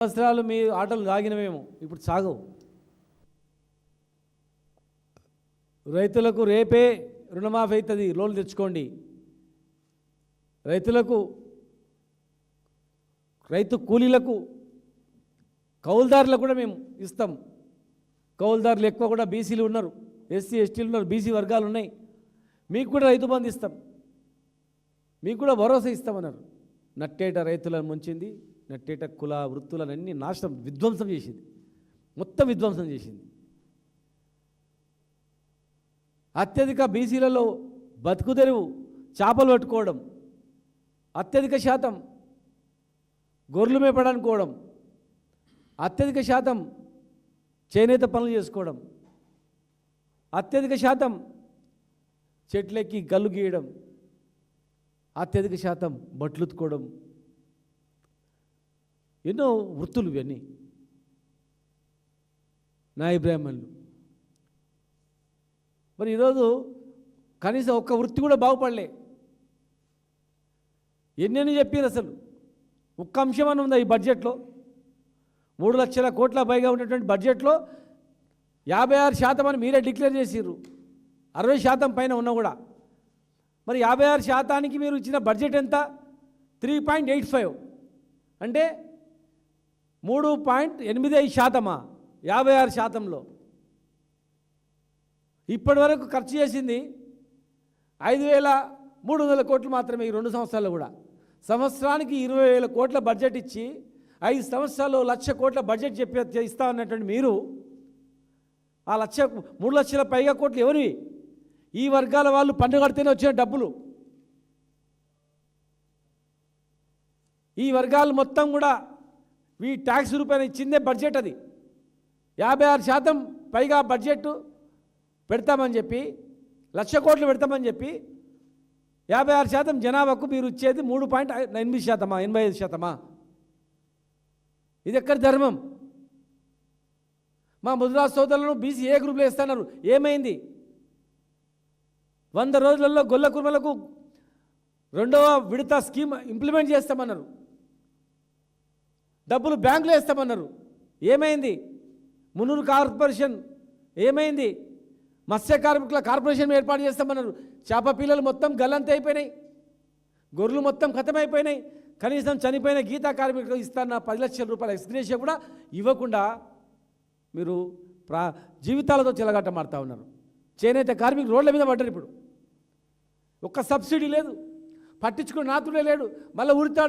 సంవత్సరాలు మీ ఆటలు సాగినవేమో ఇప్పుడు సాగవు. రైతులకు రేపే రుణమాఫీ అవుతుంది, లోన్లు తెచ్చుకోండి. రైతు కూలీలకు కౌలుదారులకు కూడా మేము ఇస్తాం. కౌలుదారులు ఎక్కువ కూడా బీసీలు ఉన్నారు, ఎస్సీ ఎస్టీలు ఉన్నారు, బీసీ వర్గాలు ఉన్నాయి. మీకు కూడా రైతు బంధు ఇస్తాం, మీకు కూడా భరోసా ఇస్తామన్నారు. నట్టేట రైతులను ముంచింది, నట్టేట కుల వృత్తులన్నీ నాశనం విధ్వంసం చేసింది, మొత్తం విధ్వంసం చేసింది. అత్యధిక బీసీలలో బతుకు తెరువు చేపలు పట్టుకోవడం, అత్యధిక శాతం గొర్రెలు మేపడానుకోవడం, అత్యధిక శాతం చేనేత పనులు చేసుకోవడం, అత్యధిక శాతం చెట్లెక్కి గల్లు గీయడం, అత్యధిక శాతం బట్టలు ఉతుకోవడం, ఎన్నో వృత్తులు ఇవన్నీ. నాయ బ్రాహ్మణులు మరి ఈరోజు కనీసం ఒక్క వృత్తి కూడా బాగుపడలే. ఎన్నెన్ని చెప్పారు అసలు, ఒక్క అంశం అని ఉందా ఈ బడ్జెట్లో? 3 లక్షల కోట్ల పైగా ఉన్నటువంటి బడ్జెట్లో 56% అని మీరే డిక్లేర్ చేసిర్రు, 60% పైన ఉన్నా కూడా. మరి 56% మీరు ఇచ్చిన బడ్జెట్ ఎంత? 3.85 అంటే 3.85%. 56%లో ఇప్పటి వరకు ఖర్చు చేసింది 5,300 కోట్లు మాత్రమే ఈ 2 సంవత్సరాల్లో కూడా. సంవత్సరానికి 20,000 కోట్ల బడ్జెట్ ఇచ్చి 5 సంవత్సరాల్లో 1,00,000 కోట్ల బడ్జెట్ ఇస్తా ఉన్నటువంటి మీరు ఆ 3 లక్షల పైగా కోట్లు ఎవరివి? ఈ వర్గాల వాళ్ళు పన్ను కడితేనే వచ్చిన డబ్బులు. ఈ వర్గాలు మొత్తం కూడా ఈ ట్యాక్స్ రూపాయలు ఇచ్చిందే బడ్జెట్. అది 56% పైగా బడ్జెట్ పెడతామని చెప్పి, 1,00,000 కోట్లు పెడతామని చెప్పి 56% జనాభాకు మీరు ఇచ్చేది 3.8%, 85%. ఇది ఎక్కడ ధర్మం? మా ముదిరాజ్ సోదరులను బీసీ ఏ గ్రూప్లో ఇస్తున్నారు, ఏమైంది? 100 రోజులలో గొల్ల కుర్మలకు 2వ విడత స్కీమ్ ఇంప్లిమెంట్ చేస్తామన్నారు, డబ్బులు బ్యాంకులో వేస్తామన్నారు, ఏమైంది? మున్నూరు కార్పొరేషన్ ఏమైంది? మత్స్య కార్మికుల కార్పొరేషన్ ఏర్పాటు చేస్తామన్నారు, చేప పిల్లలు మొత్తం గల్లంత అయిపోయినాయి, గొర్రెలు మొత్తం ఖతమైపోయినాయి. కనీసం చనిపోయిన గీతా కార్మికులకు ఇస్తాన్న 10 లక్షల రూపాయల ఎక్స్గ్రేషియా కూడా ఇవ్వకుండా మీరు జీవితాలతో చెలగాటమాడుతూ ఉన్నారు. చేనేత కార్మికులు రోడ్ల మీద పడ్డారు. ఇప్పుడు ఒక్క సబ్సిడీ లేదు, పట్టించుకుని నాతుడే లేడు, మళ్ళీ ఉరితాడు